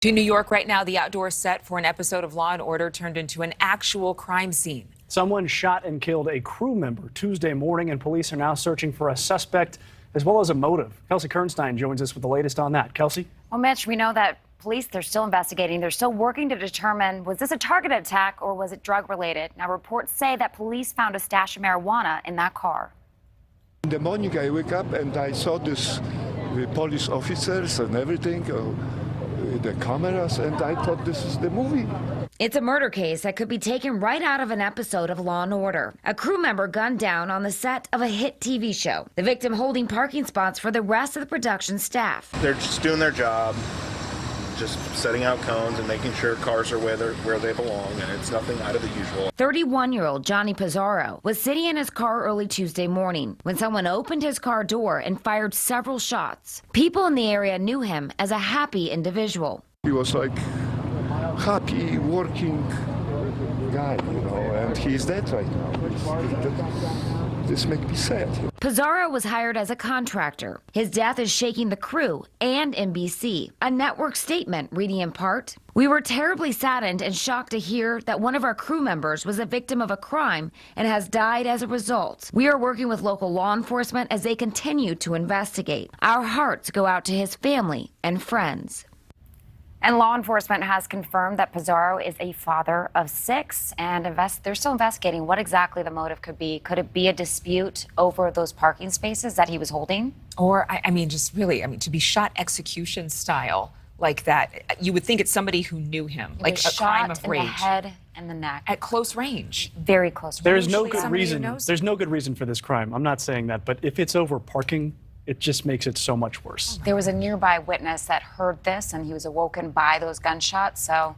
To New York right now, the outdoor set for an episode of Law & Order turned into an actual crime scene. Someone shot and killed a crew member Tuesday morning, and police are now searching for a suspect as well as a motive. Kelsey Kernstein joins us with the latest on that. Kelsey? Well, Mitch, we know that police, they're still investigating. They're still working to determine, was this a targeted attack or was it drug-related? Now, reports say that police found a stash of marijuana in that car. In the morning, I wake up and I saw the police officers and everything. The cameras, and I thought this is the movie. It's a murder case that could be taken right out of an episode of Law & Order. A crew member gunned down on the set of a hit TV show. The victim holding parking spots for the rest of the production staff. They're just doing their job, just setting out cones and making sure cars are where they belong, and it's nothing out of the usual. 31-year-old Johnny Pizarro was sitting in his car early Tuesday morning when someone opened his car door and fired several shots. People in the area knew him as a happy individual. He was like happy, working guy, and he's dead right now. This makes me sad. Pizarro was hired as a contractor. His death is shaking the crew and NBC. A network statement reading in part, "We were terribly saddened and shocked to hear that one of our crew members was a victim of a crime and has died as a result. We are working with local law enforcement as they continue to investigate. Our hearts go out to his family and friends." And law enforcement has confirmed that Pizarro is a father of 6, and they're still investigating what exactly the motive could be. Could it be a dispute over those parking spaces that he was holding? Or, to be shot execution style like that, you would think it's somebody who knew him, like a crime of rage. In the head and the neck. At close range. Very close range. There's no good reason. There's no good reason for this crime. I'm not saying that, but if it's over parking, it just makes it so much worse. There was a nearby witness that heard this, and he was awoken by those gunshots. So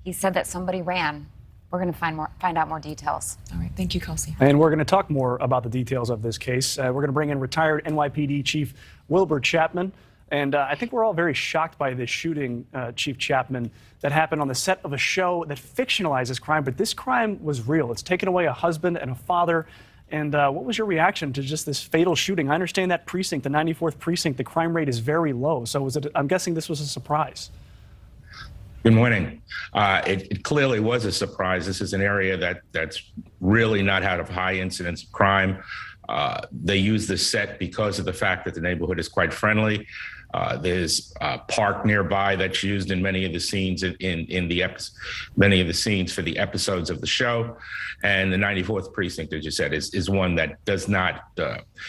he said that somebody ran. We're going to find out more details. All right. Thank you, Kelsey. And we're going to talk more about the details of this case. We're going to bring in retired NYPD Chief Wilbur Chapman. And I think we're all very shocked by this shooting, Chief Chapman, that happened on the set of a show that fictionalizes crime. But this crime was real. It's taken away a husband and a father. And what was your reaction to just this fatal shooting? I understand that precinct, the 94th precinct, the crime rate is very low. So I'm guessing this was a surprise. Good morning. It clearly was a surprise. This is an area that's really not had a high incidence of crime. They use the set because of the fact that the neighborhood is quite friendly. There's a park nearby that's used in many of the scenes many of the scenes for the episodes of the show. And the 94th precinct, as you said, is one that does not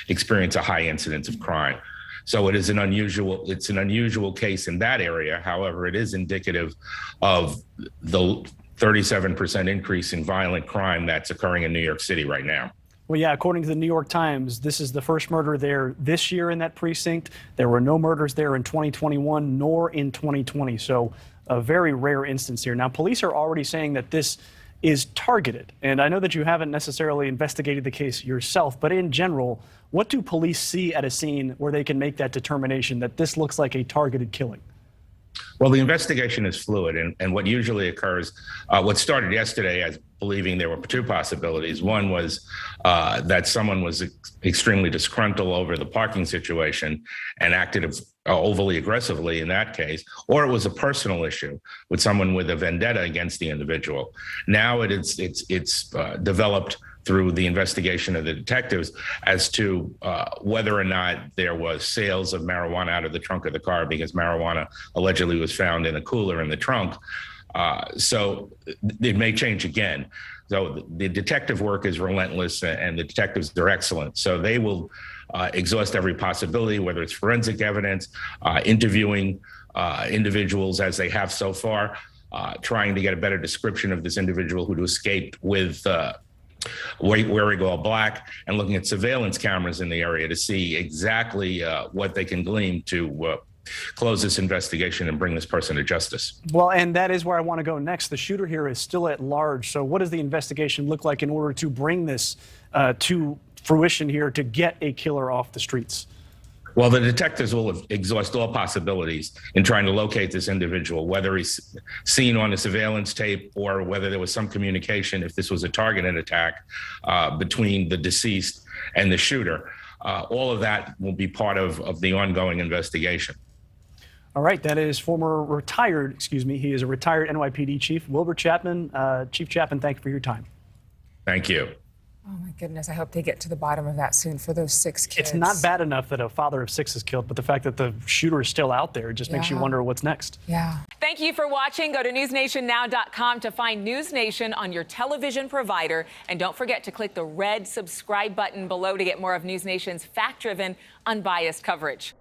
experience a high incidence of crime. So it's an unusual case in that area. However, it is indicative of the 37% increase in violent crime that's occurring in New York City right now. Well, yeah, according to the New York Times, this is the first murder there this year in that precinct. There were no murders there in 2021 nor in 2020. So a very rare instance here. Now, police are already saying that this is targeted. And I know that you haven't necessarily investigated the case yourself, but in general, what do police see at a scene where they can make that determination that this looks like a targeted killing? Well, the investigation is fluid, and what usually occurs, what started yesterday as believing there were two possibilities. One was that someone was extremely disgruntled over the parking situation and acted overly aggressively in that case, or it was a personal issue with someone with a vendetta against the individual. Now it's developed through the investigation of the detectives as to whether or not there was sales of marijuana out of the trunk of the car, because marijuana allegedly was found in a cooler in the trunk. So it may change again. So the detective work is relentless, and the detectives are excellent. So they will exhaust every possibility, whether it's forensic evidence, interviewing individuals as they have so far, trying to get a better description of this individual who escaped with wearing all black, and looking at surveillance cameras in the area to see exactly what they can glean to close this investigation and bring this person to justice. Well, and that is where I want to go next. The shooter here is still at large. So what does the investigation look like in order to bring this to fruition here, to get a killer off the streets? Well, the detectives will exhaust all possibilities in trying to locate this individual, whether he's seen on a surveillance tape or whether there was some communication, if this was a targeted attack, between the deceased and the shooter. All of that will be part of the ongoing investigation. All right, that is he is a retired NYPD Chief, Wilbur Chapman. Chief Chapman, thank you for your time. Thank you. Oh, my goodness. I hope they get to the bottom of that soon for those 6 kids. It's not bad enough that a father of 6 is killed, but the fact that the shooter is still out there just makes you wonder what's next. Yeah. Thank you for watching. Go to newsnationnow.com to find NewsNation on your television provider. And don't forget to click the red subscribe button below to get more of NewsNation's fact-driven, unbiased coverage.